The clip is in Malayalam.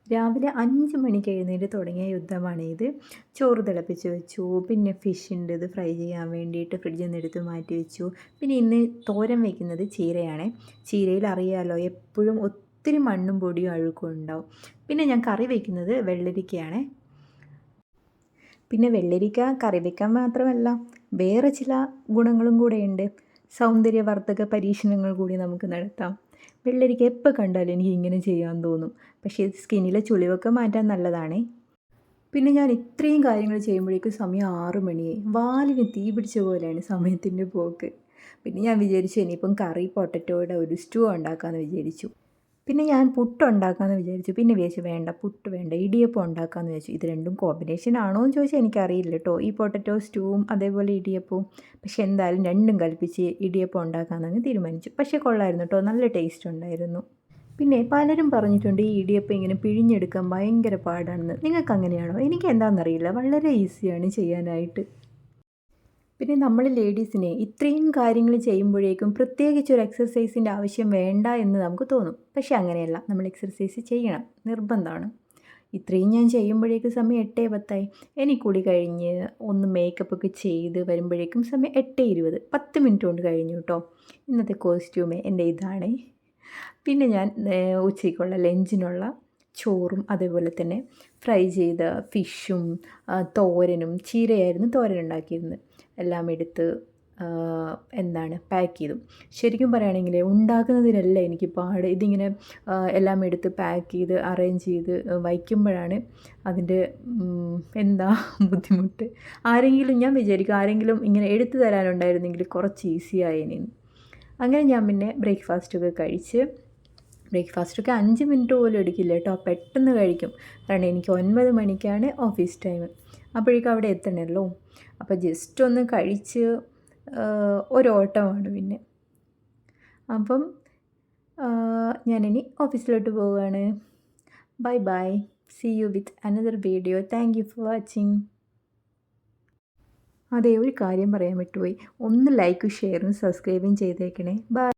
രാവിലെ 5 മണിക്ക് എഴുന്നേറ്റ് തുടങ്ങിയ യുദ്ധമാണ് ഇത്. ചോറ് തിളപ്പിച്ച് വെച്ചു. പിന്നെ ഫിഷ് ഉണ്ട്, ഇത് ഫ്രൈ ചെയ്യാൻ വേണ്ടിയിട്ട് ഫ്രിഡ്ജിൽ നിന്ന് എടുത്ത് മാറ്റി വെച്ചു. പിന്നെ ഇന്ന് തോരൻ വയ്ക്കുന്നത് ചീരയാണ്. ചീരയിൽ അറിയാലോ എപ്പോഴും ഒത്തിരി മണ്ണും പൊടിയും അഴുക്കും ഉണ്ടാവും. പിന്നെ ഞാൻ കറി വയ്ക്കുന്നത് വെള്ളരിക്കയാണ്. പിന്നെ വെള്ളരിക്ക കറി വയ്ക്കാൻ മാത്രമല്ല വേറെ ചില ഗുണങ്ങളും കൂടെയുണ്ട്. സൗന്ദര്യവർദ്ധക പരീക്ഷണങ്ങൾ കൂടി നമുക്ക് നടത്താം. വെള്ളരിക്ക എപ്പോൾ കണ്ടാലും എനിക്ക് ഇങ്ങനെ ചെയ്യാൻ തോന്നും. പക്ഷേ സ്കിന്നിലെ ചുളിവൊക്കെ മാറ്റാൻ നല്ലതാണ്. പിന്നെ ഞാൻ ഇത്രയും കാര്യങ്ങൾ ചെയ്യുമ്പോഴേക്കും സമയം 6 മണിയായി. വാലിന് തീ പിടിച്ച പോലെയാണ് സമയത്തിൻ്റെ പോക്ക്. പിന്നെ ഞാൻ വിചാരിച്ചു ഇനിയിപ്പം കറി പൊട്ടറ്റോയുടെ ഒരു സ്റ്റൂ ഉണ്ടാക്കാമെന്ന് വിചാരിച്ചു. പിന്നെ ഞാൻ പുട്ടുണ്ടാക്കാമെന്ന് വിചാരിച്ചു. പിന്നെ വിചാരിച്ചു വേണ്ട, പുട്ട് വേണ്ട, ഇടിയപ്പം ഉണ്ടാക്കാമെന്ന് വിചാരിച്ചു. ഇത് രണ്ടും കോമ്പിനേഷൻ ആണോ എന്ന് ചോദിച്ചാൽ എനിക്കറിയില്ല കേട്ടോ. ഈ പൊട്ടറ്റോ സ്റ്റൂവും അതേപോലെ ഇടിയപ്പവും. പക്ഷേ എന്തായാലും രണ്ടും കൽപ്പിച്ച് ഇടിയപ്പം ഉണ്ടാക്കാമെന്നങ്ങ് തീരുമാനിച്ചു. പക്ഷേ കൊള്ളായിരുന്നു കേട്ടോ, നല്ല ടേസ്റ്റ് ഉണ്ടായിരുന്നു. പിന്നെ പലരും പറഞ്ഞിട്ടുണ്ട് ഈ ഇടിയപ്പം ഇങ്ങനെ പിഴിഞ്ഞെടുക്കാൻ ഭയങ്കര പാടാണെന്ന്. നിങ്ങൾക്ക് അങ്ങനെയാണോ? എനിക്ക് എന്താണെന്നറിയില്ല, വളരെ ഈസിയാണ് ചെയ്യാനായിട്ട്. പിന്നെ നമ്മൾ ലേഡീസിനെ ഇത്രയും കാര്യങ്ങൾ ചെയ്യുമ്പോഴേക്കും പ്രത്യേകിച്ച് ഒരു എക്സസൈസിൻ്റെ ആവശ്യം വേണ്ട എന്ന് നമുക്ക് തോന്നും. പക്ഷേ അങ്ങനെയല്ല, നമ്മൾ എക്സസൈസ് ചെയ്യണം, നിർബന്ധമാണ്. ഇത്രയും ഞാൻ ചെയ്യുമ്പോഴേക്കും സമയം 8:10. ഇനി കുളി കഴിഞ്ഞ് ഒന്ന് മേക്കപ്പ് ഒക്കെ ചെയ്ത് വരുമ്പോഴേക്കും സമയം 8:20. 10 മിനിറ്റ് കൊണ്ട് കഴിഞ്ഞു കേട്ടോ. ഇന്നത്തെ കോസ്റ്റ്യൂമേ എൻ്റെ ഇതാണ്. പിന്നെ ഞാൻ ഉച്ചയ്ക്കുള്ള ലഞ്ചിനുള്ള ചോറും അതേപോലെ തന്നെ ഫ്രൈ ചെയ്ത ഫിഷും തോരനും, ചീരയായിരുന്നു തോരൻ ഉണ്ടാക്കിയിരുന്നത്, എല്ലാം എടുത്ത് പാക്ക് ചെയ്തു. ശരിക്കും പറയുകയാണെങ്കിൽ ഉണ്ടാക്കുന്നതിനല്ല എനിക്ക് പാട്. ഇതിങ്ങനെ എല്ലാം എടുത്ത് പാക്ക് ചെയ്ത് അറേഞ്ച് ചെയ്ത് വയ്ക്കുമ്പോഴാണ് അതിൻ്റെ ബുദ്ധിമുട്ട്. ഞാൻ വിചാരിക്കും ആരെങ്കിലും ഇങ്ങനെ എടുത്തു തരാനുണ്ടായിരുന്നെങ്കിൽ കുറച്ച് ഈസി ആയേനെ. അങ്ങനെ ഞാൻ പിന്നെ ബ്രേക്ക്ഫാസ്റ്റൊക്കെ കഴിച്ച്. ബ്രേക്ക്ഫാസ്റ്റൊക്കെ 5 മിനിറ്റ് പോലും എടുക്കില്ല കേട്ടോ, പെട്ടെന്ന് കഴിക്കും. കാരണം എനിക്ക് 9 മണിക്കാണ് ഓഫീസ് ടൈം. അപ്പോഴേക്കും അവിടെ എത്തണമല്ലോ. അപ്പോൾ ജസ്റ്റ് ഒന്ന് കഴിച്ച് ഒരോട്ടമാണ് പിന്നെ. അപ്പം ഞാനിനി ഓഫീസിലോട്ട് പോവുകയാണ്. Bye bye. See you with another video. Thank you for watching. അതെ, ഒരു കാര്യം പറയാൻ വിട്ടുപോയി. ഒന്ന് ലൈക്കും ഷെയറും സബ്സ്ക്രൈബും ചെയ്തേക്കണേ. ബൈ.